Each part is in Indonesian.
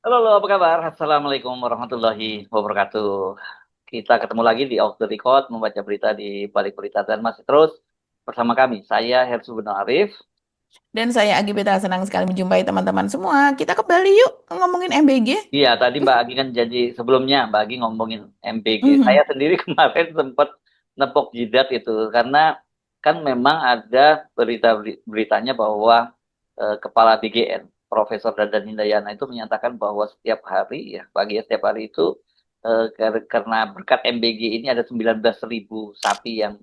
Halo, halo, apa kabar? Assalamualaikum warahmatullahi wabarakatuh. Kita ketemu lagi di Off the Record, membaca berita di balik berita dan masih terus bersama kami. Saya Hersu Gunawan Arif. Dan saya Agibeta senang sekali menjumpai teman-teman semua. Kita kembali yuk ngomongin MBG. Iya, tadi Mbak Agi kan janji sebelumnya Mbak Agi ngomongin MPG. Saya Mhm. sendiri kemarin sempat nepok jidat itu karena kan memang ada beritanya bahwa Kepala BGN Profesor Dadan Hindayana itu menyatakan bahwa setiap hari ya pagi ya, setiap hari itu karena berkat MBG ini ada 19.000 sapi yang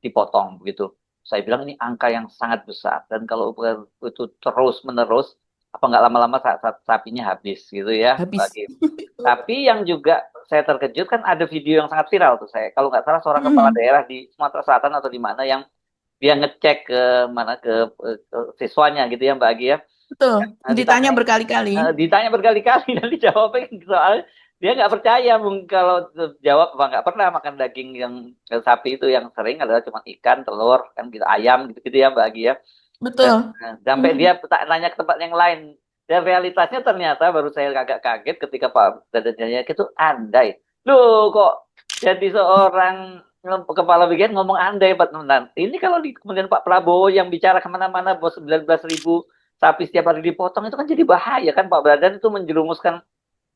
dipotong begitu. Saya bilang ini angka yang sangat besar dan kalau itu terus menerus apa nggak lama-lama sapinya habis gitu ya Habis. bagi. Tapi yang juga saya terkejut kan ada video yang sangat viral tuh saya kalau nggak salah seorang kepala Mhm. daerah di Sumatera Selatan atau di mana yang dia ngecek ke mana ke siswanya gitu ya Mbak Agi ya. Betul. Ditanya Ditanya berkali-kali. ditanya berkali-kali dan dijawabnya soal dia nggak percaya mungkin kalau jawab apa nggak pernah makan daging yang sapi itu yang sering adalah cuma ikan telur kan gitu ayam gitu gitu ya Mbak Agi ya. Betul. Sampai dia Mhm. tak nanya ke tempat yang lain. Dan realitasnya ternyata baru saya agak kaget ketika Pak Dadannya itu andai. Loh kok jadi seorang kepala bagian ngomong andai Pak Nunan. Ini kalau kemudian Pak Prabowo yang bicara kemana-mana bahwa 19.000 sapi setiap hari dipotong itu kan jadi bahaya kan Pak Dadan itu menjerumuskan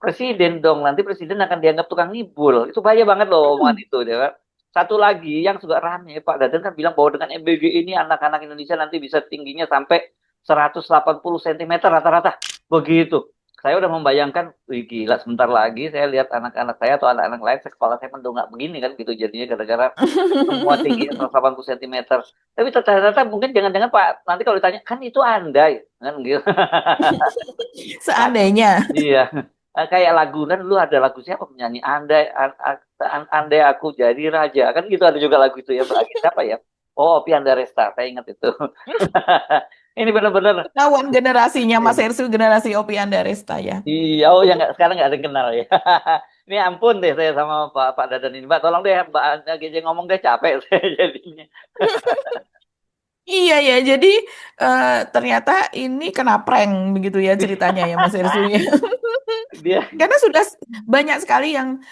presiden dong. Nanti presiden akan dianggap tukang ngibul. Itu bahaya banget loh omongan Mhm. itu. Ya. Satu lagi yang juga rame, Pak Dadan kan bilang bahwa dengan MBG ini anak-anak Indonesia nanti bisa tingginya sampai 180 cm rata-rata. Begitu. Saya udah membayangkan, wih gila sebentar lagi saya lihat anak-anak saya atau anak-anak lain, kepala saya mendongak begini kan gitu jadinya gara-gara semua tingginya 180 cm. Tapi ternyata mungkin jangan-jangan Pak, nanti kalau ditanya, kan itu andai. Kan gitu. Seandainya. Iya. Kayak lagu kan dulu ada lagu siapa penyanyi andai aku jadi raja kan gitu ada juga lagu itu ya bagi siapa ya? Oh, Opi Andaresta, saya ingat itu. Ini benar-benar Ketahuan generasinya Mas Hersu, generasi Opi Andaresta ya. iya, oh ya nggak sekarang nggak ada yang kenal ya. Ini ampun deh saya sama Pak Dadan ini, Mbak. Tolong deh Mbak GJ ngomong deh capek saya jadinya. Iya ya, jadi ternyata ini kena prank begitu ya ceritanya ya Mas Hersu ya. Dia Karena sudah banyak sekali yang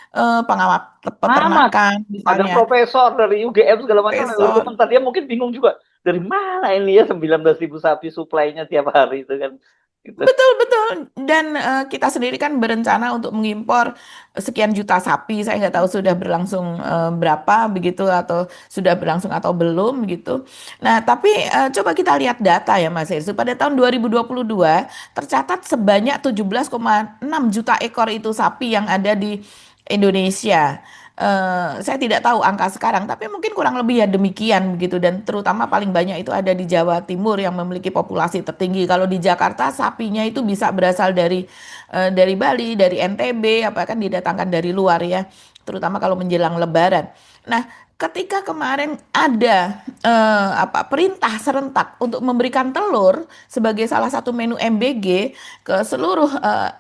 pengamat amat peternakan ada misalnya, profesor dari UGM segala macam lalu profesor. komentar dia mungkin bingung juga dari mana ini ya 19.000 sapi suplainya tiap hari itu kan gitu. Betul, betul. Dan kita sendiri kan berencana untuk mengimpor sekian juta sapi. Saya nggak tahu sudah berlangsung berapa begitu atau sudah berlangsung atau belum gitu. Nah, tapi coba kita lihat data ya Mas Irsu. Pada tahun 2022 tercatat sebanyak 17,6 juta ekor itu sapi yang ada di Indonesia. Saya tidak tahu angka sekarang, tapi mungkin kurang lebih ya demikian begitu. Dan terutama paling banyak itu ada di Jawa Timur yang memiliki populasi tertinggi. Kalau di Jakarta sapinya itu bisa berasal dari Bali, dari NTB, apa kan didatangkan dari luar ya, terutama kalau menjelang Lebaran. Nah, ketika kemarin ada apa perintah serentak untuk memberikan telur sebagai salah satu menu MBG ke seluruh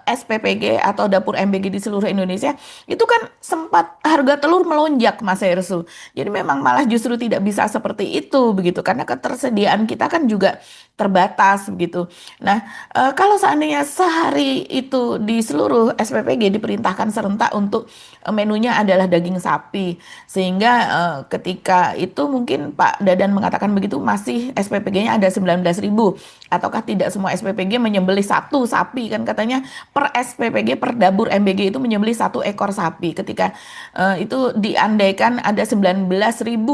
SPPG atau dapur MBG di seluruh Indonesia, itu kan sempat harga telur melonjak Mas Hersu. Jadi memang malah justru tidak bisa seperti itu begitu karena ketersediaan kita kan juga terbatas begitu. Nah, kalau seandainya sehari itu di seluruh SPPG diperintahkan serentak untuk menunya adalah daging sapi, sehingga ketika itu mungkin Pak Dadan mengatakan begitu masih SPPG-nya ada 19.000, ataukah tidak semua SPPG menyembelih satu sapi kan katanya per SPPG per dapur MBG itu menyembelih satu ekor sapi. Ketika itu diandaikan ada 19.000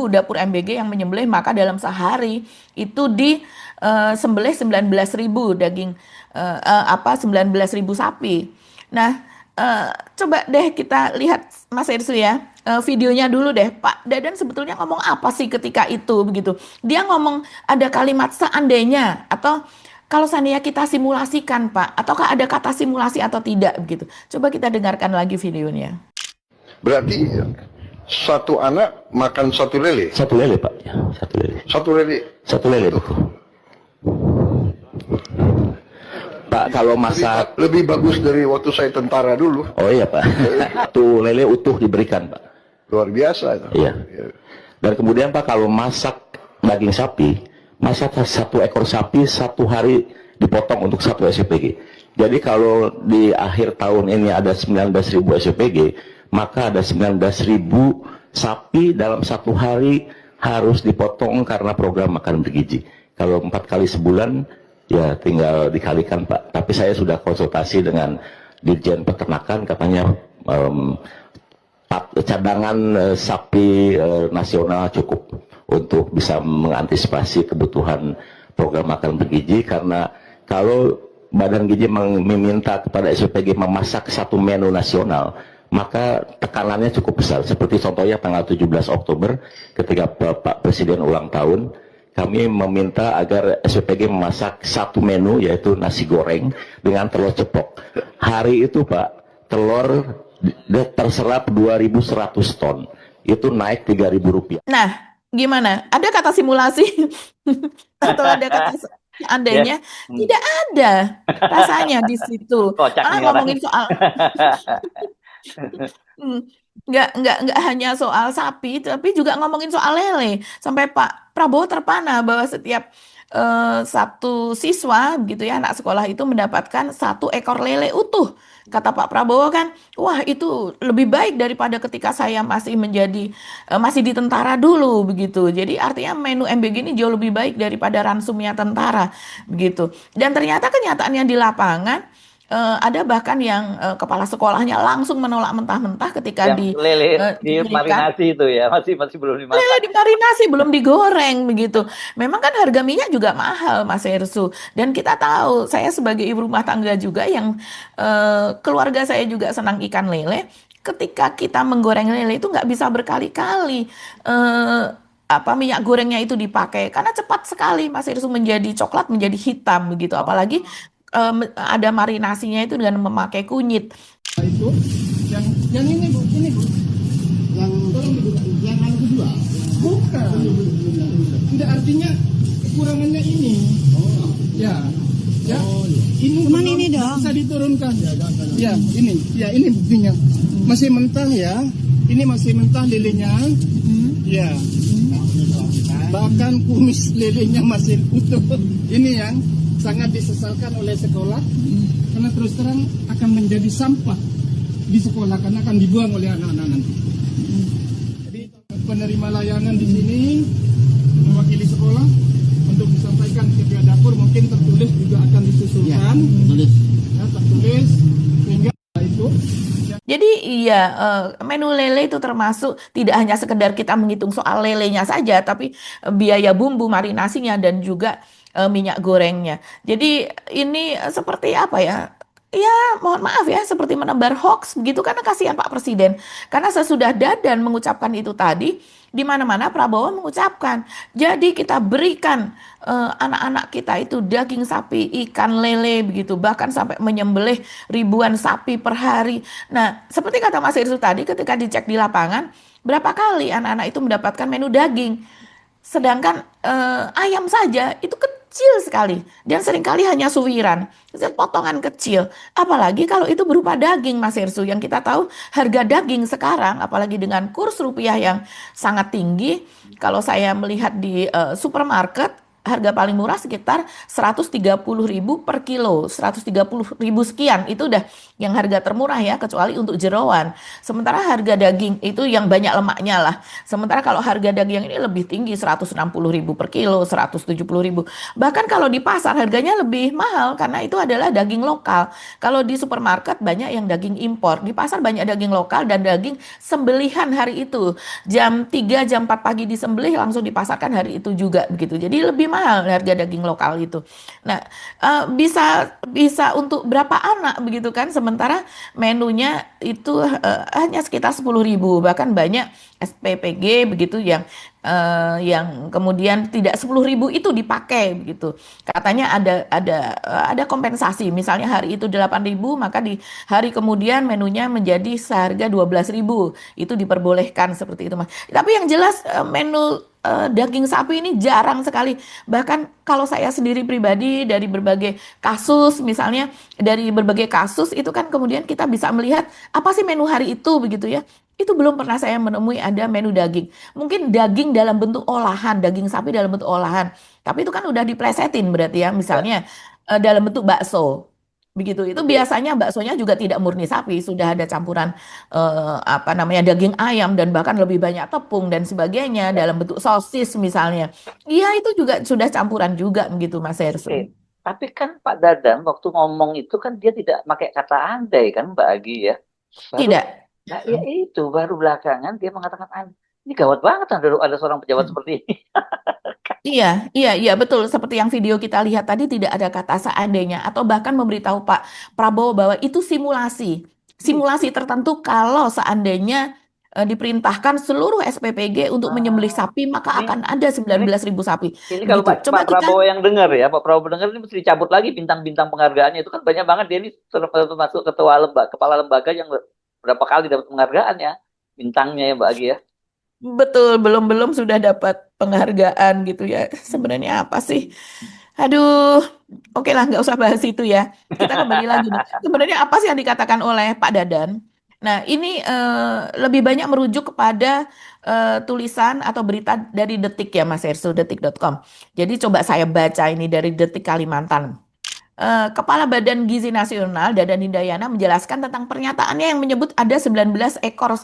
dapur MBG yang menyembelih, maka dalam sehari itu di sembelih 19.000 daging apa 19.000 sapi. Nah, coba deh kita lihat Mas Irsu ya. Videonya dulu deh, Pak Dadan sebetulnya ngomong apa sih ketika itu begitu? Dia ngomong ada kalimat seandainya atau kalau seandainya kita simulasikan, Pak, ataukah ada kata simulasi atau tidak begitu? Coba kita dengarkan lagi videonya. Berarti satu anak makan satu lele. Satu lele Pak, ya, satu lele. Satu lele. Satu lele betul. Pak kalau masak, Lebih bagus dari waktu saya tentara dulu. oh iya Pak, satu lele utuh diberikan Pak. Luar biasa itu. Iya. Dan kemudian Pak kalau masak daging sapi, masak satu ekor sapi satu hari dipotong untuk satu SPG. Jadi kalau di akhir tahun ini ada 19.000 SPG, maka ada 19.000 sapi dalam satu hari harus dipotong karena program makan bergizi. Kalau 4 kali sebulan, ya tinggal dikalikan Pak. Tapi saya sudah konsultasi dengan Dirjen Peternakan, katanya cadangan sapi nasional cukup untuk bisa mengantisipasi kebutuhan program makan bergizi, karena kalau Badan Gizi meminta kepada SPG memasak satu menu nasional, maka tekanannya cukup besar. Seperti contohnya tanggal 17 Oktober ketika Pak Presiden ulang tahun, kami meminta agar SPG memasak satu menu, yaitu nasi goreng dengan telur ceplok. Hari itu Pak, telur terserap 2.100 ton. Itu naik Rp3.000. Nah, gimana? Ada kata simulasi atau ada kata Ya, seandainya? Tidak ada rasanya di situ. kocak Malah nih orang. ngomongin soal Hmm, nggak hanya soal sapi, tapi juga ngomongin soal lele. Sampai Pak Prabowo terpana bahwa setiap satu siswa, gitu ya, anak sekolah itu mendapatkan 1 ekor lele utuh. Kata Pak Prabowo kan, wah itu lebih baik daripada ketika saya masih di tentara dulu, begitu. Jadi artinya menu MBG ini jauh lebih baik daripada ransumnya tentara, begitu. Dan ternyata kenyataannya di lapangan. Ada bahkan yang kepala sekolahnya langsung menolak mentah-mentah ketika Yang lele diberikan dimarinasi itu ya, masih belum lele dimasak. dimarinasi, belum digoreng begitu. Memang kan harga minyak juga mahal, Mas Hersu. Dan kita tahu, saya sebagai ibu rumah tangga juga yang keluarga saya juga senang ikan lele. Ketika kita menggoreng lele itu nggak bisa berkali-kali. Minyak gorengnya itu dipakai karena cepat sekali Mas Hersu menjadi coklat, menjadi hitam begitu. Apalagi ada marinasinya itu dengan memakai kunyit. Itu yang ini Bu, yang yang kedua bukan, tidak, artinya kekurangannya ini. Ya ini Cuman ini dong. bisa diturunkan ya, ini buktinya masih mentah ya, ini masih mentah lelenya ya, bahkan kumis lelenya masih utuh. Ini yang sangat disesalkan oleh sekolah, karena terus terang akan menjadi sampah di sekolah karena akan dibuang oleh anak-anak nanti. Jadi penerima layanan di sini mewakili sekolah untuk disampaikan ke pihak dapur, mungkin tertulis juga akan disusulkan, tertulis sehingga itu. Jadi iya, menu lele itu termasuk tidak hanya sekedar kita menghitung soal lelenya saja, tapi biaya bumbu marinasinya dan juga minyak gorengnya. Jadi ini seperti apa ya? Ya, mohon maaf ya, seperti menebar hoax begitu, karena kasihan Pak Presiden. Karena sesudah Dadan mengucapkan itu tadi, di mana-mana Prabowo mengucapkan. Jadi kita berikan anak-anak kita itu daging sapi, ikan lele begitu, bahkan sampai menyembelih ribuan sapi per hari. Nah, seperti kata Mas Irsu tadi, ketika dicek di lapangan, berapa kali anak-anak itu mendapatkan menu daging. Sedangkan ayam saja itu kecil sekali dan seringkali hanya suwiran, potongan kecil. Apalagi kalau itu berupa daging, Mas Hersu, yang kita tahu harga daging sekarang, apalagi dengan kurs rupiah yang sangat tinggi. Kalau saya melihat di supermarket, harga paling murah sekitar 130.000 per kilo, 130.000 sekian, itu udah yang harga termurah ya, kecuali untuk jeroan. Sementara harga daging itu yang banyak lemaknya lah. Sementara kalau harga daging ini lebih tinggi, 160.000 per kilo, 170.000. Bahkan kalau di pasar harganya lebih mahal karena itu adalah daging lokal. Kalau di supermarket banyak yang daging impor, di pasar banyak daging lokal dan daging sembelihan hari itu. Jam 3, jam 4 pagi disembelih langsung dipasarkan hari itu juga begitu. Jadi lebih mahal harga daging lokal itu. Nah, bisa untuk berapa anak begitu kan? Sementara menunya itu hanya sekitar 10.000, bahkan banyak SPPG begitu yang kemudian tidak 10.000 itu dipakai begitu. Katanya ada kompensasi. Misalnya hari itu 8.000, maka di hari kemudian menunya menjadi seharga 12.000. Itu diperbolehkan seperti itu, Mas. Tapi yang jelas menu daging sapi ini jarang sekali. Bahkan kalau saya sendiri pribadi dari berbagai kasus, misalnya dari berbagai kasus itu kan kemudian kita bisa melihat apa sih menu hari itu begitu ya. Itu belum pernah saya menemui ada menu daging. Mungkin daging dalam bentuk olahan, daging sapi dalam bentuk olahan. Tapi itu kan udah diplesetin berarti ya, misalnya dalam bentuk bakso. begitu. Itu Oke. biasanya baksonya juga tidak murni sapi, sudah ada campuran apa namanya daging ayam dan bahkan lebih banyak tepung dan sebagainya Ya. dalam bentuk sosis misalnya. Iya, itu juga sudah campuran juga begitu Mas Oke. Hersu. Tapi kan Pak Dadan waktu ngomong itu kan dia tidak pakai kata andai kan Mbak Agi ya. Baru, Tidak. nah, ya itu baru belakangan dia mengatakan andai. Ini gawat banget ada seorang pejabat seperti ini. Iya, iya, iya betul. Seperti yang video kita lihat tadi tidak ada kata seandainya atau bahkan memberitahu Pak Prabowo bahwa itu simulasi. Simulasi Gitu. tertentu kalau seandainya diperintahkan seluruh SPPG untuk menyembelih Ah, sapi maka ini akan ada ini 19.000 sapi. ini kalau Begitu. Coba Pak kita Prabowo yang dengar ya, Pak Prabowo dengar ini mesti dicabut lagi bintang-bintang penghargaannya itu kan banyak banget dia ini termasuk ketua lembaga, kepala lembaga yang berapa kali dapat penghargaan ya bintangnya ya Mbak Agi ya. betul belum-belum sudah dapat penghargaan gitu ya. Hmm. Sebenarnya apa sih? Aduh, oke lah, nggak usah bahas itu ya. Kita kembali lagi nih. Sebenarnya apa sih yang dikatakan oleh Pak Dadan? Nah, ini lebih banyak merujuk kepada tulisan atau berita dari Detik ya, Mas Ersu, detik.com. Jadi coba saya baca ini dari Detik Kalimantan. Kepala Badan Gizi Nasional Dadan Hindayana menjelaskan tentang pernyataannya yang menyebut ada 19.000 ekor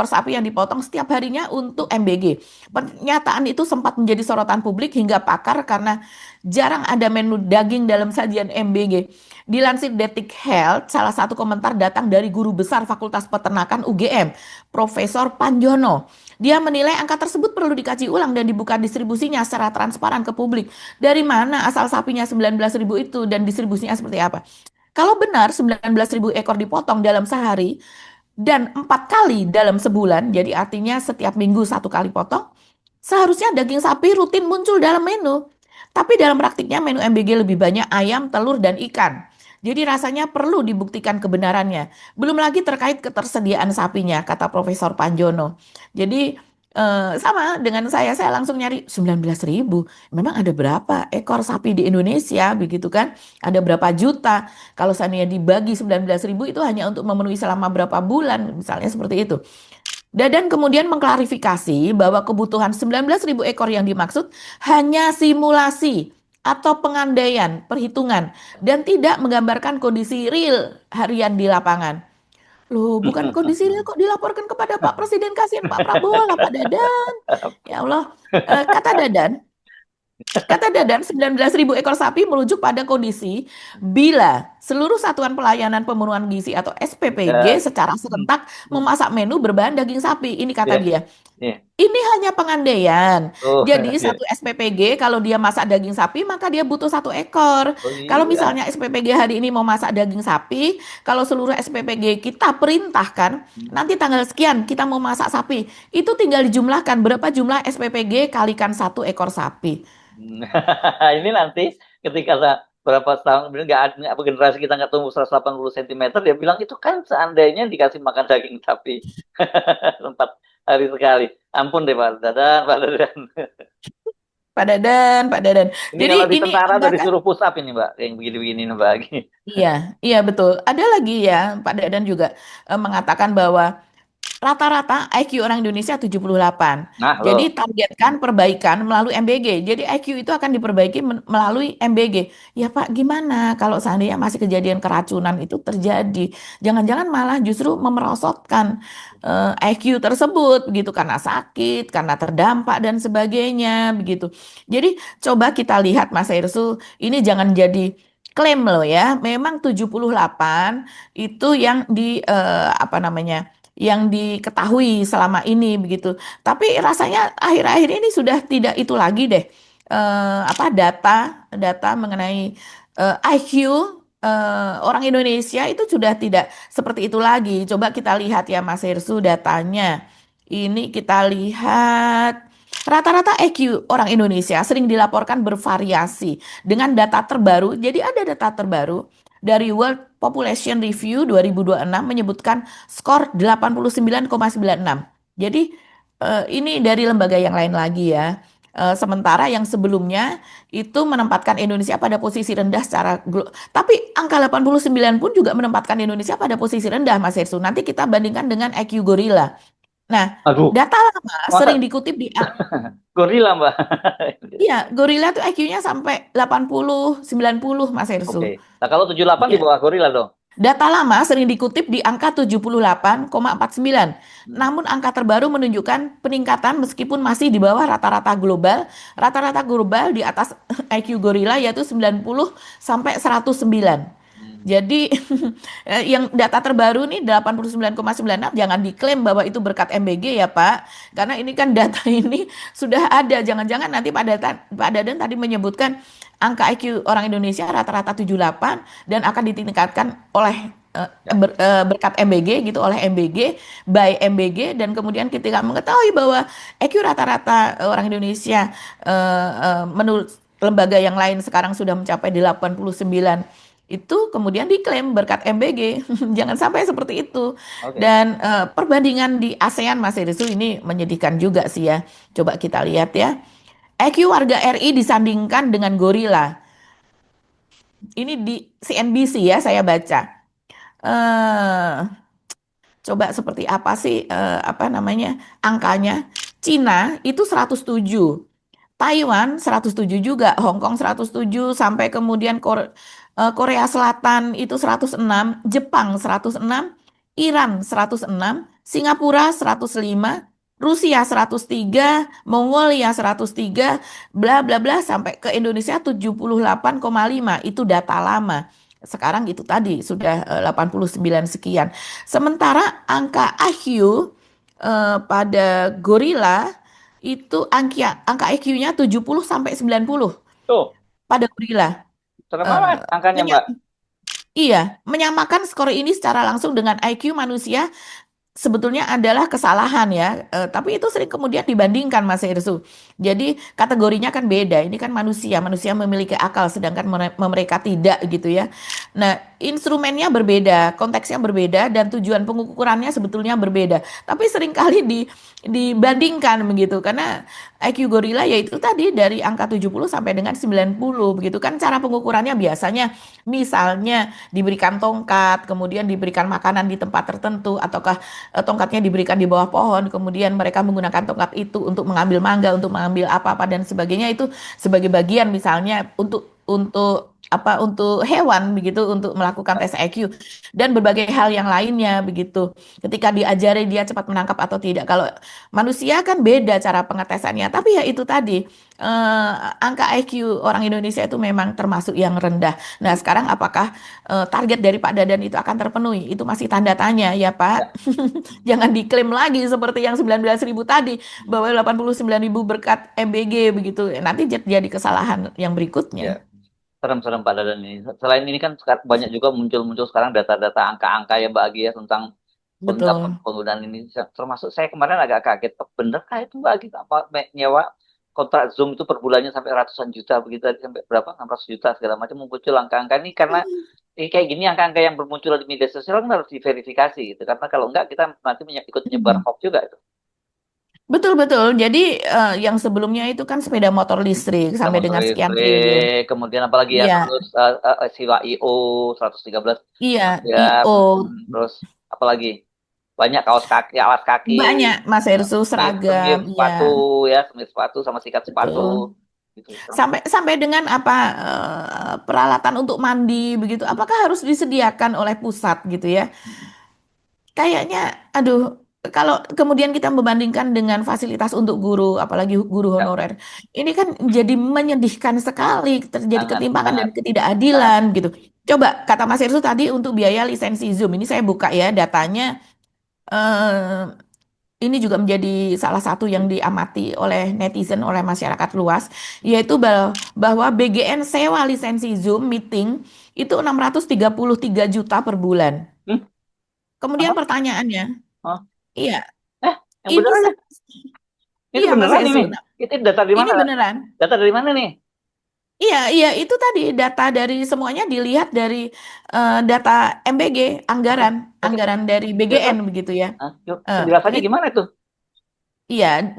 sapi yang dipotong setiap harinya untuk MBG. Pernyataan itu sempat menjadi sorotan publik hingga pakar karena jarang ada menu daging dalam sajian MBG. Dilansir Detik Health, salah satu komentar datang dari guru besar Fakultas Peternakan UGM, Profesor Panjono. Dia menilai angka tersebut perlu dikaji ulang dan dibuka distribusinya secara transparan ke publik. Dari mana asal sapinya 19.000 itu dan distribusinya seperti apa? Kalau benar 19.000 ekor dipotong dalam sehari dan 4 kali dalam sebulan, jadi artinya setiap minggu 1 kali potong, seharusnya daging sapi rutin muncul dalam menu. Tapi dalam praktiknya menu MBG lebih banyak ayam, telur, dan ikan. Jadi rasanya perlu dibuktikan kebenarannya. Belum lagi terkait ketersediaan sapinya, kata Profesor Panjono. Jadi sama dengan saya langsung nyari 19.000. Memang ada berapa ekor sapi di Indonesia begitu kan? Ada berapa juta? Kalau seandainya dibagi 19.000 itu hanya untuk memenuhi selama berapa bulan, misalnya seperti itu. Dadan kemudian mengklarifikasi bahwa kebutuhan 19.000 ekor yang dimaksud hanya simulasi atau pengandaian, perhitungan, dan tidak menggambarkan kondisi real harian di lapangan. Loh, bukan kondisi real kok dilaporkan kepada Pak Presiden, kasihan Pak Prabowo lah Pak Dadan. Ya Allah, kata Dadan, 19.000 ekor sapi merujuk pada kondisi bila seluruh satuan pelayanan pemenuhan gizi atau SPPG Ya. secara serentak memasak menu berbahan daging sapi. Ini kata Ya. dia. Nih. Ini hanya pengandaian. Oh, Jadi ya. satu SPPG kalau dia masak daging sapi maka dia butuh 1 ekor. Oh Kalau iya. misalnya SPPG hari ini mau masak daging sapi, kalau seluruh SPPG kita perintahkan nanti tanggal sekian kita mau masak sapi, itu tinggal dijumlahkan berapa jumlah SPPG kalikan 1 ekor sapi. Ini nanti ketika berapa tahun kemudian nggak ada apa generasi kita nggak tumbuh 180 cm dia bilang itu kan seandainya dikasih makan daging sapi 4 hari sekali. Ampun deh Pak Dadan, Pak Dadan. Pak Dadan, Pak Dadan. Ini Jadi kalau di ini tentara udah bahkan disuruh push up ini Mbak, yang begini-begini nih, Mbak. iya, iya betul. Ada lagi ya Pak Dadan juga mengatakan bahwa rata-rata IQ orang Indonesia 78. Nah, Jadi loh. targetkan perbaikan melalui MBG. Jadi IQ itu akan diperbaiki melalui MBG. Ya Pak, gimana kalau seandainya masih kejadian keracunan itu terjadi? Jangan-jangan malah justru memerosotkan IQ tersebut begitu karena sakit, karena terdampak dan sebagainya begitu. Jadi coba kita lihat Mas Hersu, ini jangan jadi klaim loh ya. Memang 78 itu yang di apa namanya? Yang diketahui selama ini begitu. Tapi rasanya akhir-akhir ini sudah tidak itu lagi deh. Apa data mengenai IQ orang Indonesia itu sudah tidak seperti itu lagi. Coba kita lihat ya Mas Hersu datanya. Ini kita lihat rata-rata IQ orang Indonesia sering dilaporkan bervariasi dengan data terbaru. Jadi ada data terbaru dari World Population Review 2026 menyebutkan skor 89,96. Jadi ini dari lembaga yang lain lagi ya. Sementara yang sebelumnya itu menempatkan Indonesia pada posisi rendah secara tapi angka 89 pun juga menempatkan Indonesia pada posisi rendah Mas Hersu. Nanti kita bandingkan dengan IQ Gorilla. Nah, Aduh, data lama sering masa dikutip di gorila, Mbak? iya, gorila tuh IQ-nya sampai 80, 90 Mas Oke. Ersu. Nah, kalau 78 di Iya. bawah gorila dong. Data lama sering dikutip di angka 78,49. Hmm. Namun angka terbaru menunjukkan peningkatan meskipun masih di bawah rata-rata global. Rata-rata global di atas IQ gorila yaitu 90 sampai 109. Hmm. Jadi yang data terbaru nih 89,96 jangan diklaim bahwa itu berkat MBG ya Pak. Karena ini kan data ini sudah ada. Jangan-jangan nanti Pak Dadan tadi menyebutkan angka IQ orang Indonesia rata-rata 78 dan akan ditingkatkan oleh Ya. berkat MBG gitu oleh MBG by MBG dan kemudian ketika mengetahui bahwa IQ rata-rata orang Indonesia menurut lembaga yang lain sekarang sudah mencapai 89 itu kemudian diklaim berkat MBG. Jangan sampai seperti itu. Oke. Dan perbandingan di ASEAN Mas Irisu ini menyedihkan juga sih ya. Coba kita lihat ya. IQ warga RI disandingkan dengan gorila. Ini di CNBC ya saya baca. Eh, coba seperti apa sih apa namanya angkanya? Cina itu 107, Taiwan 107 juga, Hong Kong 107 sampai kemudian Korea Selatan itu 106, Jepang 106, Iran 106, Singapura 105, Rusia 103, Mongolia 103, bla bla bla sampai ke Indonesia 78,5. Itu data lama. Sekarang itu tadi sudah 89 sekian. Sementara angka IQ pada gorila itu angka IQ-nya 70 sampai 90 Tuh, pada gorila. serem Eh, amat angkanya, Mbak. menya- iya, menyamakan skor ini secara langsung dengan IQ manusia sebetulnya adalah kesalahan ya, tapi itu sering kemudian dibandingkan Mas Irsu. Jadi kategorinya kan beda. Ini kan manusia, manusia memiliki akal, sedangkan mereka tidak gitu ya. Nah, instrumennya berbeda, konteksnya berbeda, dan tujuan pengukurannya sebetulnya berbeda. Tapi seringkali dibandingkan begitu, karena IQ gorila yaitu tadi dari angka 70 sampai dengan 90 begitu kan cara pengukurannya biasanya misalnya diberikan tongkat, kemudian diberikan makanan di tempat tertentu, ataukah tongkatnya diberikan di bawah pohon, kemudian mereka menggunakan tongkat itu untuk mengambil mangga, untuk mengambil apa-apa dan sebagainya itu sebagai bagian misalnya untuk apa untuk hewan begitu untuk melakukan tes IQ dan berbagai hal yang lainnya begitu. Ketika diajari dia cepat menangkap atau tidak. Kalau manusia kan beda cara pengetesannya, tapi ya itu tadi angka IQ orang Indonesia itu memang termasuk yang rendah. Nah, sekarang apakah target dari Pak Dadan itu akan terpenuhi? Itu masih tanda tanya ya Ya. Pak. Jangan diklaim lagi seperti yang 19.000 tadi bahwa 89.000 berkat MBG begitu. Nanti jadi kesalahan yang Ya. berikutnya. Serem-serem Pak Dadan ini. Selain ini kan banyak juga muncul-muncul sekarang data-data angka-angka ya Mbak Agi ya tentang Betul. penggunaan ini. Termasuk saya kemarin agak kaget. Bener kah itu Mbak Agi? Apa nyewa kontrak Zoom itu per bulannya sampai ratusan juta begitu sampai berapa? 600 juta segala macam muncul angka-angka ini karena kayak gini angka-angka yang bermunculan di media sosial kan harus diverifikasi gitu. Karena kalau enggak kita nanti ikut menyebar hoax juga itu. Betul betul. Jadi yang sebelumnya itu kan sepeda motor listrik Sama sampai dengan sekian triliun. listrik, kemudian apalagi ya Iya, terus siwa IO 113 iya, ya, IO terus apalagi banyak kaos kaki, alas kaki, banyak Mas Ersu seragam, semir iya, sepatu ya, semir sepatu sama sikat sepatu betul. gitu. Sampai sampai dengan apa peralatan untuk mandi begitu. Apakah harus disediakan oleh pusat gitu ya? Kayaknya, aduh, kalau kemudian kita membandingkan dengan fasilitas untuk guru, apalagi guru Ya, honorer, ini kan jadi menyedihkan sekali, terjadi sangat ketimpangan dan sangat sangat ketidakadilan gitu. Coba kata Mas Irsu tadi untuk biaya lisensi Zoom, ini saya buka ya datanya, eh, ini juga menjadi salah satu yang diamati oleh netizen, oleh masyarakat luas, yaitu bahwa BGN sewa lisensi Zoom meeting itu 633 juta per bulan. hmm, Kemudian apa? pertanyaannya, Oh, iya, yang ini beneran ya? Itu iya Mas beneran Esu. ini? Nah, Itu data dari ini mana? beneran. Data dari mana nih? Iya, iya itu tadi data dari semuanya dilihat dari data MBG, Oke, anggaran, oke. anggaran dari Ya, BGN terus, begitu ya. yuk, Eh, penjelasannya it- gimana tuh? Iya,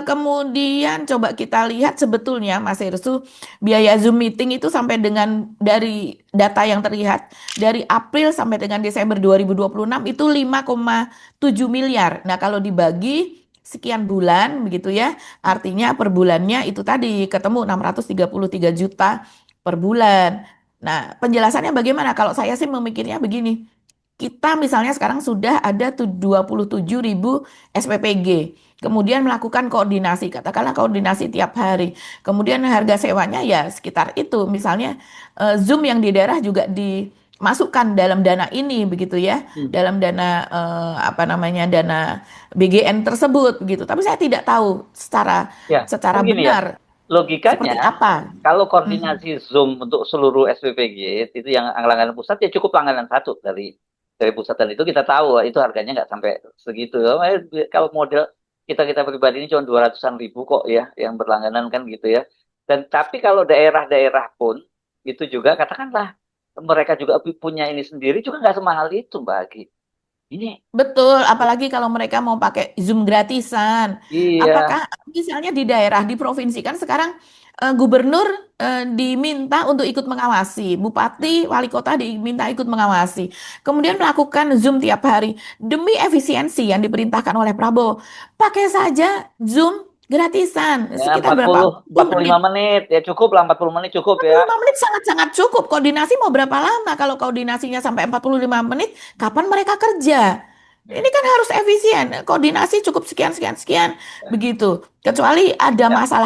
kemudian coba kita lihat sebetulnya Mas Irsu, biaya Zoom meeting itu sampai dengan dari data yang terlihat dari April sampai dengan Desember 2026 itu 5,7 miliar. Nah, kalau dibagi sekian bulan begitu ya, artinya per bulannya itu tadi ketemu 633 juta per bulan. Nah, penjelasannya bagaimana? Kalau saya sih memikirnya begini. Kita misalnya sekarang sudah ada 27 ribu SPPG. Kemudian melakukan koordinasi, katakanlah koordinasi tiap hari. Kemudian harga sewanya ya sekitar itu. Misalnya Zoom yang di daerah juga dimasukkan dalam dana ini begitu ya, Hmm. dalam dana apa namanya dana BGN tersebut begitu. Tapi saya tidak tahu secara Ya, kan secara gini ya, benar logikanya seperti apa. kalau Mhm. koordinasi Zoom untuk seluruh SPPG itu yang langganan pusat ya cukup langganan satu dari pusat, dan itu kita tahu itu harganya nggak sampai segitu. Kalau model kita kita pribadi ini cuma 200-an ribu kok ya yang berlangganan kan gitu ya. Dan tapi kalau daerah-daerah pun itu juga katakanlah mereka juga punya ini sendiri juga nggak semahal itu Mbak Agi. Ini Betul, apalagi kalau mereka mau pakai Zoom gratisan. iya, Apakah misalnya di daerah, di provinsi kan sekarang gubernur diminta untuk ikut mengawasi, bupati, wali kota diminta ikut mengawasi. Kemudian melakukan Zoom tiap hari demi efisiensi yang diperintahkan oleh Prabowo. Pakai saja Zoom gratisan, ya sekitar empat berapa? puluh empat 10 puluh menit. lima menit ya cukup lah, 40 menit cukup ya. 45 menit sangat-sangat cukup. Koordinasi mau berapa lama? Kalau koordinasinya sampai 45 menit, kapan mereka kerja? Ini kan harus efisien. Koordinasi cukup sekian, sekian, sekian. Begitu. Kecuali Ya,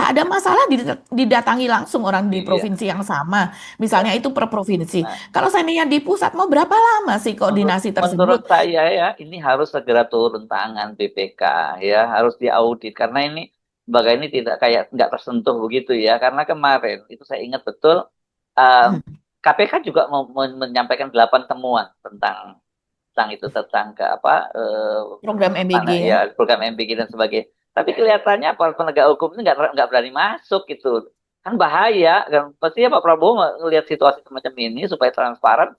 ada masalah didatangi langsung orang di iya. provinsi yang sama. Ya. Misalnya itu per provinsi. Nah, Kalau seandainya di pusat, mau berapa lama sih menurut koordinasi menurut tersebut? saya ya ini harus segera turun tangan BPK ya, harus diaudit karena ini lembaga ini tidak kayak nggak tersentuh begitu ya. Karena kemarin itu saya ingat betul, um, KPK juga menyampaikan 8 temuan tentang tentang itu, tentang ke apa Program mana MBG ya ya. program MPG dan sebagainya. Tapi kelihatannya para penegak hukum itu nggak berani masuk gitu, kan bahaya kan. Pastinya Pak Prabowo melihat situasi semacam ini supaya transparan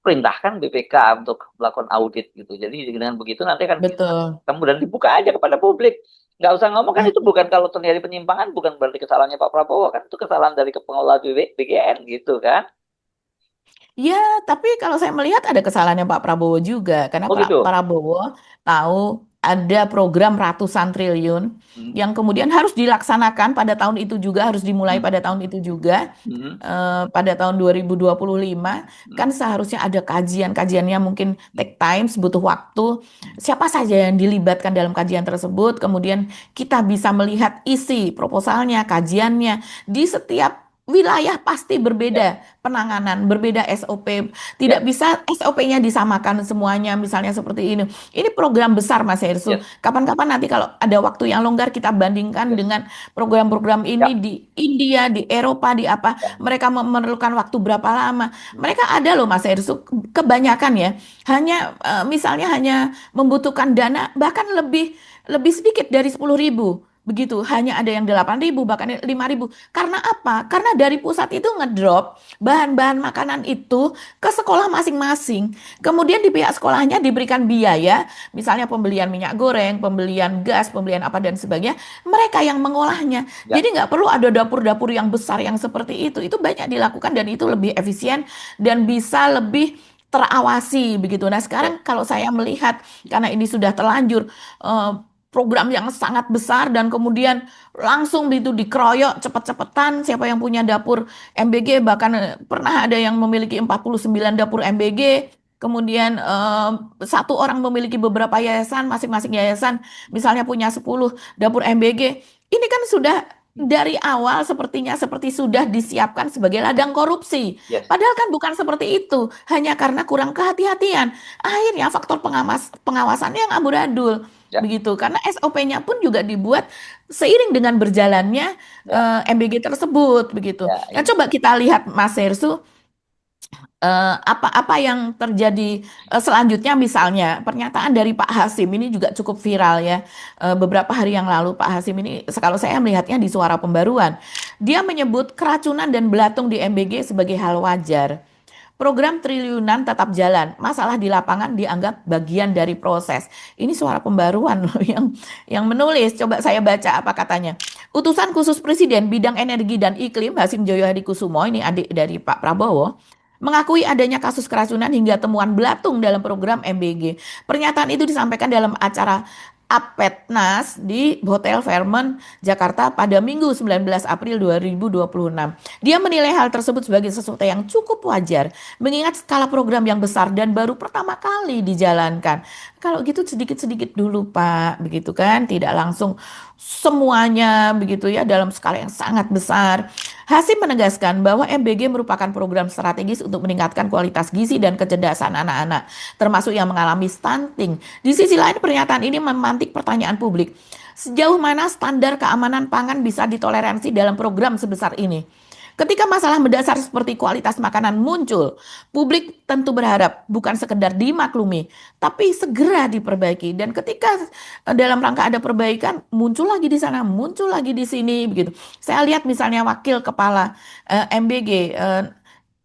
perintahkan BPK untuk melakukan audit gitu. Jadi dengan begitu nanti akan bisa Betul. ketemu dan dibuka aja kepada publik. Nggak usah ngomong kan, itu Hmm. bukan, kalau terjadi penyimpangan bukan berarti kesalahannya Pak Prabowo, kan itu kesalahan dari pengelola BGN gitu kan. Ya, tapi kalau saya melihat ada kesalahannya Pak Prabowo juga, karena Oh Pak gitu. Prabowo tahu ada program ratusan triliun Hmm. yang kemudian harus dilaksanakan pada tahun itu juga, harus dimulai Hmm. pada tahun itu juga, Hmm. pada tahun 2025, Hmm. kan seharusnya ada kajian-kajiannya mungkin Hmm. take time, butuh waktu. Siapa saja yang dilibatkan dalam kajian tersebut, kemudian kita bisa melihat isi proposalnya, kajiannya di setiap wilayah pasti Ya, berbeda penanganan, berbeda SOP. ya, Tidak bisa SOP-nya disamakan semuanya, misalnya seperti ini. Ini program besar, Mas Hersu. ya, Kapan-kapan nanti kalau ada waktu yang longgar, kita bandingkan ya, dengan program-program ini ya, di India, di Eropa, di apa. ya. Mereka memerlukan waktu berapa lama. Mereka ada loh, Mas Hersu. Kebanyakan ya. Misalnya hanya membutuhkan dana bahkan lebih lebih sedikit dari 10 ribu. Begitu, hanya ada yang 8 ribu, bahkan 5 ribu. Karena apa? Karena dari pusat itu ngedrop bahan-bahan makanan itu ke sekolah masing-masing. Kemudian di pihak sekolahnya diberikan biaya, misalnya pembelian minyak goreng, pembelian gas, pembelian apa dan sebagainya. Mereka yang mengolahnya. Ya. Jadi nggak perlu ada dapur-dapur yang besar yang seperti itu. Itu banyak dilakukan dan itu lebih efisien dan bisa lebih terawasi begitu. Nah, Ya. sekarang kalau saya melihat karena ini sudah terlanjur eh, program yang sangat besar dan kemudian langsung itu dikeroyok cepet-cepetan siapa yang punya dapur MBG, bahkan pernah ada yang memiliki 49 dapur MBG, kemudian satu orang memiliki beberapa yayasan, masing-masing yayasan misalnya punya 10 dapur MBG. Ini kan sudah dari awal sepertinya seperti sudah disiapkan sebagai ladang korupsi. Yes. Padahal kan bukan seperti itu, hanya karena kurang kehati-hatian. Akhirnya faktor pengawasannya yang amburadul. Ya. Begitu, karena SOP-nya pun juga dibuat seiring dengan berjalannya Ya. MBG tersebut begitu. Ya. Nah, coba kita lihat Mas Hersu, apa yang terjadi selanjutnya, misalnya pernyataan dari Pak Hasim ini juga cukup viral ya. Beberapa hari yang lalu Pak Hasim ini, kalau saya melihatnya di Suara Pembaruan, dia menyebut keracunan dan belatung di MBG sebagai hal wajar. Program triliunan tetap jalan. Masalah di lapangan dianggap bagian dari proses. Ini suara pembaruan loh yang menulis. Coba saya baca apa katanya. Utusan khusus Presiden bidang energi dan iklim Hasim Joyo Hadikusumo, ini adik dari Pak Prabowo, mengakui adanya kasus keracunan hingga temuan belatung dalam program MBG. Pernyataan itu disampaikan dalam acara Apetnas di Hotel Fairmont, Jakarta pada Minggu 19 April 2026. Dia menilai hal tersebut sebagai sesuatu yang cukup wajar, mengingat skala program yang besar dan baru pertama kali dijalankan. Kalau gitu sedikit-sedikit dulu Pak, begitu kan? Tidak langsung semuanya begitu ya dalam skala yang sangat besar. Hasim menegaskan bahwa MBG merupakan program strategis untuk meningkatkan kualitas gizi dan kecerdasan anak-anak, termasuk yang mengalami stunting. Di sisi lain, pernyataan ini memantik pertanyaan publik. Sejauh mana standar keamanan pangan bisa ditoleransi dalam program sebesar ini? Ketika masalah mendasar seperti kualitas makanan muncul, publik tentu berharap bukan sekedar dimaklumi, tapi segera diperbaiki. Dan ketika dalam rangka ada perbaikan, muncul lagi di sana, muncul lagi di sini, begitu. Saya lihat misalnya Wakil Kepala MBG,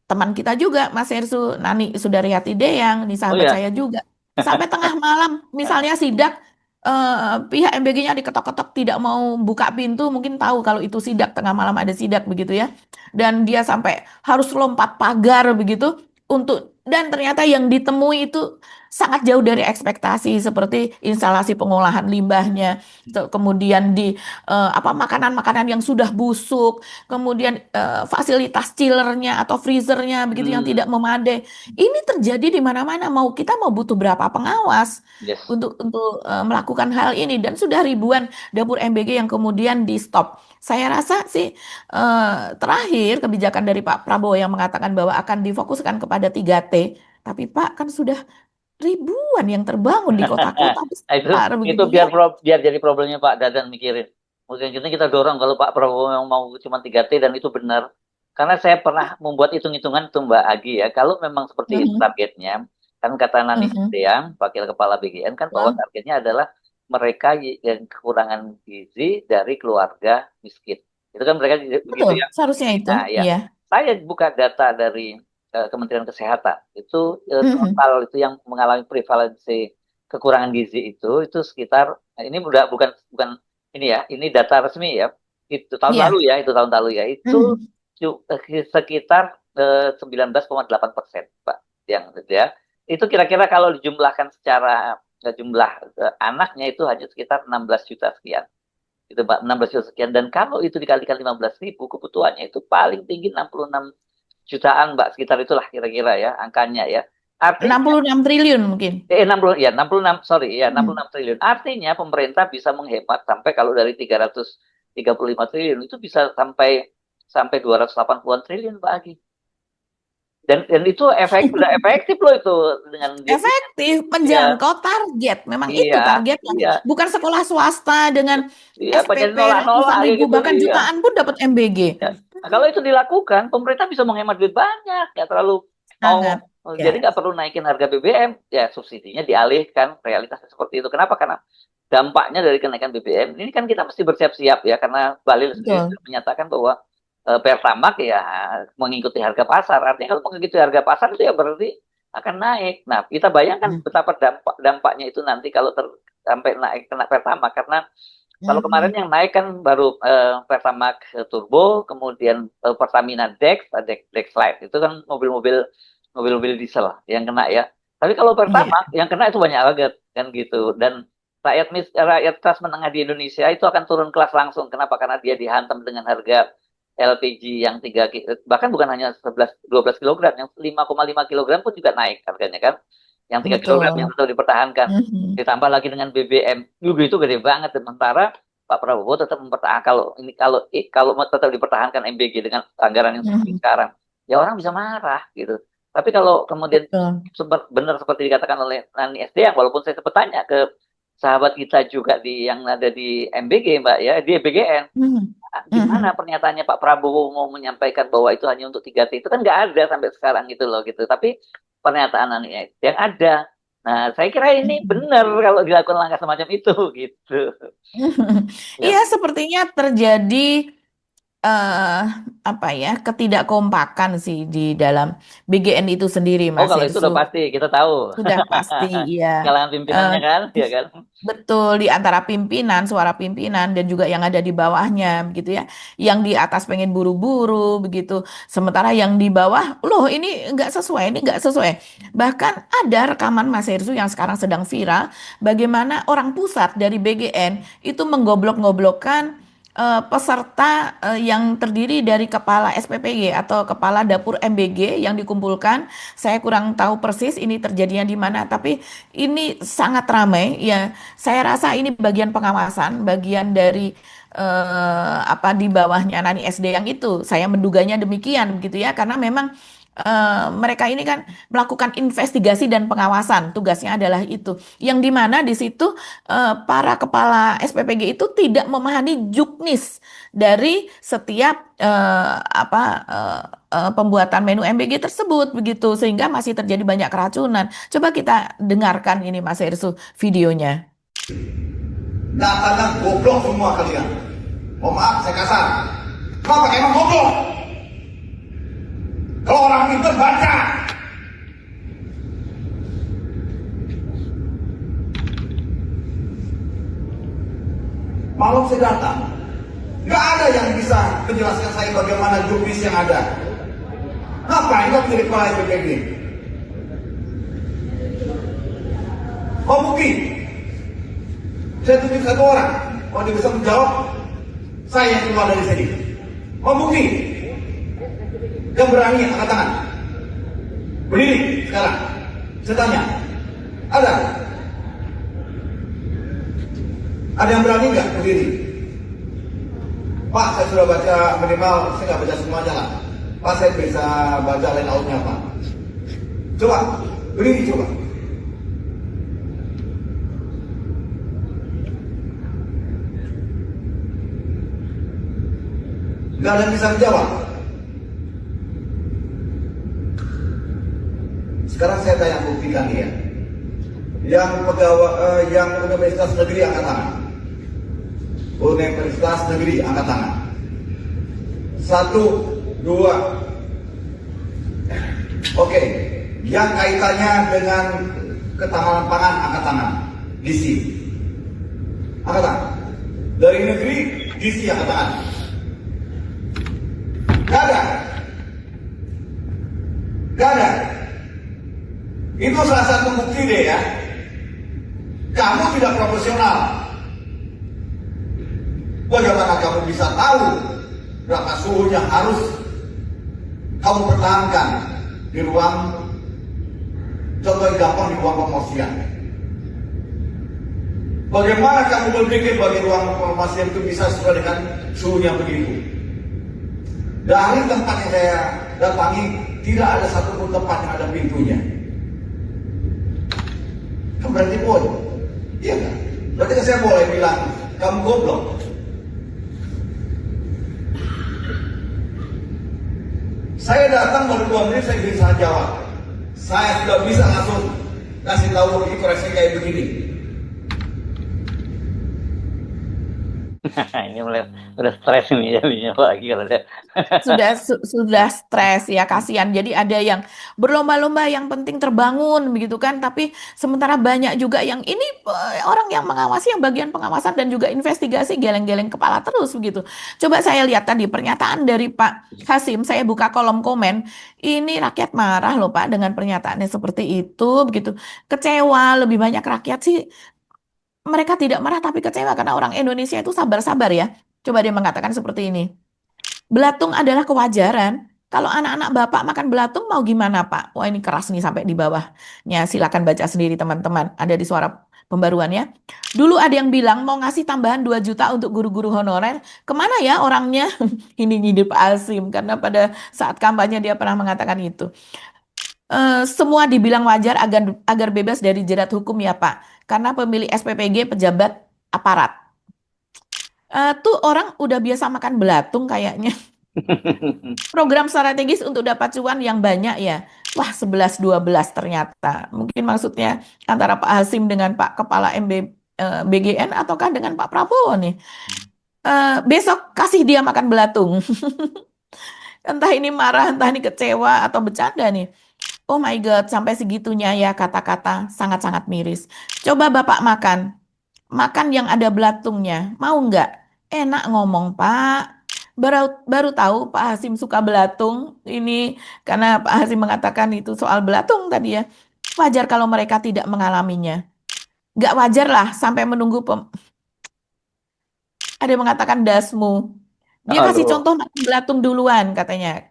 teman kita juga, Mas Hersu Nani Sudaryati Deyang, ini Oh sahabat ya, saya juga. Sampai tengah malam, misalnya sidak, pihak MBG-nya diketok-ketok tidak mau buka pintu, mungkin tahu kalau itu sidak, tengah malam ada sidak begitu ya. Dan dia sampai harus lompat pagar begitu dan ternyata yang ditemui itu sangat jauh dari ekspektasi, seperti instalasi pengolahan limbahnya, kemudian makanan-makanan yang sudah busuk, kemudian fasilitas chillernya atau freezernya begitu yang tidak memadai. Ini terjadi di mana-mana. Kita mau butuh berapa pengawas yes. untuk melakukan hal ini, dan sudah ribuan dapur MBG yang kemudian di stop. Saya rasa sih terakhir kebijakan dari Pak Prabowo yang mengatakan bahwa akan difokuskan kepada 3T, tapi Pak kan sudah ribuan yang terbangun di kota-kota Itu besar itu begitu ya. biar jadi problemnya Pak Dadan mikirin. Mungkin kita dorong kalau Pak Prabowo yang mau cuma 3T dan itu benar. Karena saya pernah membuat hitung-hitungan itu Mbak Agi ya. Kalau memang seperti itu Mhm, targetnya, kan kata Nani mhm. Yang, Wakil Kepala BGN kan bahwa Betul. targetnya adalah mereka yang kekurangan gizi dari keluarga miskin. Itu kan mereka begitu Betul, ya. seharusnya itu, Nah, ya. iya. Saya buka data dari Kementerian Kesehatan. Itu Mhm. total itu yang mengalami prevalensi kekurangan gizi itu sekitar ini bukan bukan ini ya, ini data resmi ya. Itu tahun Iya. lalu ya, itu tahun lalu ya. Itu Mhm. sekitar 19,8%, Pak. Yang ya. Itu kira-kira kalau dijumlahkan secara jumlah anaknya itu hanya sekitar 16 juta sekian. Itu Pak, 16 juta sekian. Dan kalau itu dikalikan 15.000, kebutuhannya itu paling tinggi 66 jutaan, Mbak. Sekitar itulah kira-kira ya angkanya ya. Artinya 66 triliun mungkin. 60 ya 66 sorry ya Mhm. 66 triliun. Artinya pemerintah bisa menghemat sampai kalau dari 335 triliun itu bisa sampai 280-an triliun Pak Agi. Dan itu udah efektif loh itu dengan Efektif iya menjangkau target. Memang itu iya targetnya. iya Bukan sekolah swasta dengan iya banyak SPP nolak-nolak ratusan kayak ribu, gitu bahkan iya. jutaan pun dapat MBG. Ya. Nah, kalau itu dilakukan, pemerintah bisa menghemat duit banyak, nggak terlalu Sangat. jadi Ya. nggak perlu naikin harga BBM, ya subsidinya dialihkan, realitasnya seperti itu. Kenapa? Karena dampaknya dari kenaikan BBM ini kan kita mesti bersiap-siap ya, karena Balil sendiri Betul. menyatakan bahwa Pertamax ya mengikuti harga pasar. Artinya kalau mengikuti harga pasar itu ya berarti akan naik. Nah, kita bayangkan betapa dampaknya itu nanti kalau sampai naik kena Pertamax, karena kalau kemarin yang naik kan baru Pertamax Turbo, kemudian Pertamina Dex Lite. Itu kan mobil-mobil diesel yang kena ya. Tapi kalau Iya. Pertamax yang kena itu banyak banget kan gitu. Dan rakyat kelas menengah di Indonesia itu akan turun kelas langsung. Kenapa? Karena dia dihantam dengan harga LPG yang 3 bahkan bukan hanya 11-12 kilogram, yang 5,5 kilogram pun juga naik harganya kan. Yang 3 kilogram yang Betul. tetap dipertahankan. Mhm. Ditambah lagi dengan BBM, juga itu gede banget. Sementara Pak Prabowo tetap mempertahankan kalau tetap dipertahankan MBG dengan anggaran yang seperti Mhm. sekarang, ya orang bisa marah gitu. Tapi kalau kemudian Betul. benar seperti dikatakan oleh Nani SD, yang walaupun saya sempat tanya ke sahabat kita juga yang ada di MBG Mbak ya, di BGN, Mhm. gimana Mhm. pernyataannya Pak Prabowo mau menyampaikan bahwa itu hanya untuk 3T, itu kan nggak ada sampai sekarang gitu loh gitu. Tapi pernyataan Nani SD yang ada. Nah, saya kira ini Mhm. benar kalau dilakukan langkah semacam itu gitu. Iya, Ya. sepertinya terjadi eh apa ya, ketidakkompakan sih di dalam BGN itu sendiri, Oh, Mas kalau itu udah Irsu. pasti kita tahu. Sudah pasti, ya. Kalangan Eh, pimpinannya kan, ya kan? betul, di antara pimpinan, suara pimpinan, dan juga yang ada di bawahnya, begitu ya. Yang di atas pengen buru-buru, begitu. Sementara yang di bawah, loh ini nggak sesuai, ini nggak sesuai. Bahkan ada rekaman Mas Hersу yang sekarang sedang viral, bagaimana orang pusat dari BGN itu menggoblok-ngoblokkan peserta yang terdiri dari kepala SPPG atau kepala dapur MBG yang dikumpulkan. Saya kurang tahu persis ini terjadinya di mana, tapi ini sangat ramai ya. Saya rasa ini bagian pengawasan, bagian dari apa di bawahnya Nani SD yang itu. Saya menduganya demikian begitu ya, karena memang mereka ini kan melakukan investigasi dan pengawasan, tugasnya adalah itu. Yang dimana di situ para kepala SPPG itu tidak memahami juknis dari setiap pembuatan menu MBG tersebut begitu, sehingga masih terjadi banyak keracunan. Coba kita dengarkan ini Mas Hersu videonya. Datanya goblok semua kalian. Mohon maaf saya kasar. Kenapa emang goblok? Kalau orang pintar baca. Malam saya datang. Gak ada yang bisa menjelaskan saya bagaimana juknis yang ada. Ngapain kau menjadi kepala SPPG? Kau bukti? Saya tunjuk satu orang. Kalau dia bisa menjawab, saya yang keluar dari sini. Kau bukti? Yang berani angkat tangan. Berdiri sekarang. Saya tanya. Ada? Ada yang berani nggak berdiri? Pak, saya sudah baca minimal, saya nggak baca semuanya lah. Pak, saya bisa baca lain outnya Pak. Coba, berdiri coba. Nggak ada yang bisa menjawab. Sekarang saya tanya buktikan dia. Yang pegawai, yang Universitas Negeri angkat tangan. Universitas Negeri angkat tangan. 1, 2. Oke. Yang kaitannya dengan ketahanan pangan angkat tangan. DC. Angkat tangan. Dari negeri DC angkat tangan. Gak ada. Gak ada. Itu salah satu bukti deh ya. Kamu tidak profesional. Bagaimana kamu bisa tahu berapa suhunya harus kamu pertahankan di ruang, contoh gampang di ruang pemosian. Bagaimana kamu berpikir bagi ruang pemosian itu bisa sesuai dengan suhunya begitu? Dari tempat yang saya datangi, tidak ada satupun tempat yang ada pintunya. Kan berarti bodoh. Iya kan? Berarti saya boleh bilang, kamu goblok. Saya datang baru 2 menit, saya bisa jawab. Saya sudah bisa langsung kasih tahu ini koreksi kayak begini. Ini mulai udah stres ini jadinya lagi kalau dia. Sudah stres ya, kasihan. Jadi ada yang berlomba-lomba yang penting terbangun begitu kan, tapi sementara banyak juga yang ini orang yang mengawasi, yang bagian pengawasan dan juga investigasi geleng-geleng kepala terus begitu. Coba saya lihat tadi pernyataan dari Pak Hasim, saya buka kolom komen. Ini rakyat marah loh Pak dengan pernyataannya seperti itu begitu. Kecewa, lebih banyak rakyat sih mereka tidak marah tapi kecewa karena orang Indonesia itu sabar-sabar ya. Coba dia mengatakan seperti ini. Belatung adalah kewajaran. Kalau anak-anak Bapak makan belatung mau gimana Pak? Wah ini keras nih sampai di bawahnya. Silakan baca sendiri teman-teman. Ada di Suara Pembaruan ya. Dulu ada yang bilang mau ngasih tambahan 2 juta untuk guru-guru honorer. Kemana ya orangnya? Ini nyindir Pak Hasim karena pada saat kampanye dia pernah mengatakan itu. Semua dibilang wajar agar bebas dari jerat hukum ya Pak. Karena pemilih SPPG pejabat aparat. Tuh orang udah biasa makan belatung kayaknya. Program strategis untuk dapat cuan yang banyak ya. Wah 11-12 ternyata. Mungkin maksudnya antara Pak Hasim dengan Pak Kepala BGN ataukah dengan Pak Prabowo nih. besok kasih dia makan belatung. Entah ini marah, entah ini kecewa atau bercanda nih. Oh my God, sampai segitunya ya kata-kata sangat-sangat miris. Coba Bapak makan. Makan yang ada belatungnya. Mau nggak? Enak ngomong, Pak. Baru baru tahu Pak Hasim suka belatung. Ini karena Pak Hasim mengatakan itu soal belatung tadi ya. Wajar kalau mereka tidak mengalaminya. Nggak wajar lah sampai menunggu ada yang mengatakan dasmu. Dia kasih Aduh. contoh makan belatung duluan katanya.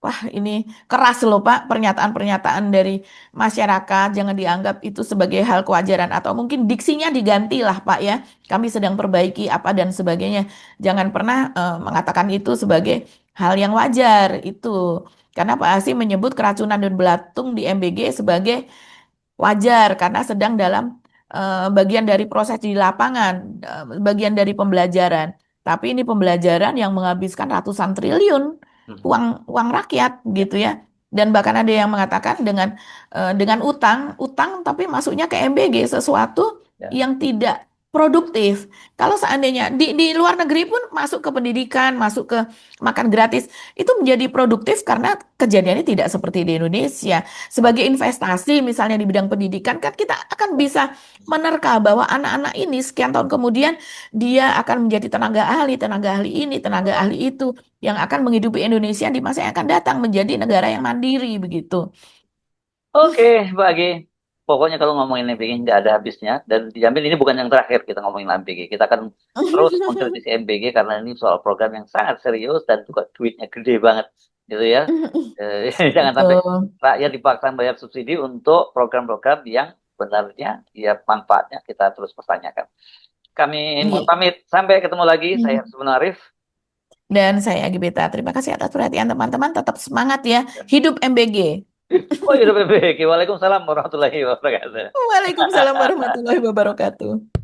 Wah, ini keras loh Pak, pernyataan-pernyataan dari masyarakat. Jangan dianggap itu sebagai hal kewajaran. Atau mungkin diksinya diganti lah Pak ya. Kami sedang perbaiki apa dan sebagainya. Jangan pernah mengatakan itu sebagai hal yang wajar. Itu. Karena Pak Hasim menyebut keracunan dan belatung di MBG sebagai wajar. Karena sedang dalam bagian dari proses di lapangan. Bagian dari pembelajaran. Tapi ini pembelajaran yang menghabiskan ratusan triliun uang rakyat gitu ya. Dan bahkan ada yang mengatakan dengan utang tapi masuknya ke MBG sesuatu Ya. yang tidak produktif. Kalau seandainya di luar negeri pun masuk ke pendidikan, masuk ke makan gratis, itu menjadi produktif karena kejadiannya tidak seperti di Indonesia. Sebagai investasi misalnya di bidang pendidikan kan kita akan bisa menerka bahwa anak-anak ini sekian tahun kemudian dia akan menjadi tenaga ahli ini, tenaga ahli itu yang akan menghidupi Indonesia di masa yang akan datang menjadi negara yang mandiri begitu. Oke, Mbak Agi. Pokoknya kalau ngomongin MBG nggak ada habisnya. Dan dijamin ini bukan yang terakhir kita ngomongin MBG. Kita akan terus mengkritisi MBG karena ini soal program yang sangat serius dan juga duitnya gede banget. Gitu ya. Jangan sampai Betul. rakyat dipaksa bayar subsidi untuk program-program yang benarnya ya manfaatnya kita terus pertanyakan. Kami mau Iya. pamit. Sampai ketemu lagi. Saya Subhan Arif. Dan saya Agibeta. Terima kasih atas perhatian teman-teman. Tetap semangat ya. Hidup MBG. Oh, hidup MBG. Waalaikumsalam warahmatullahi wabarakatuh. Waalaikumsalam warahmatullahi wabarakatuh.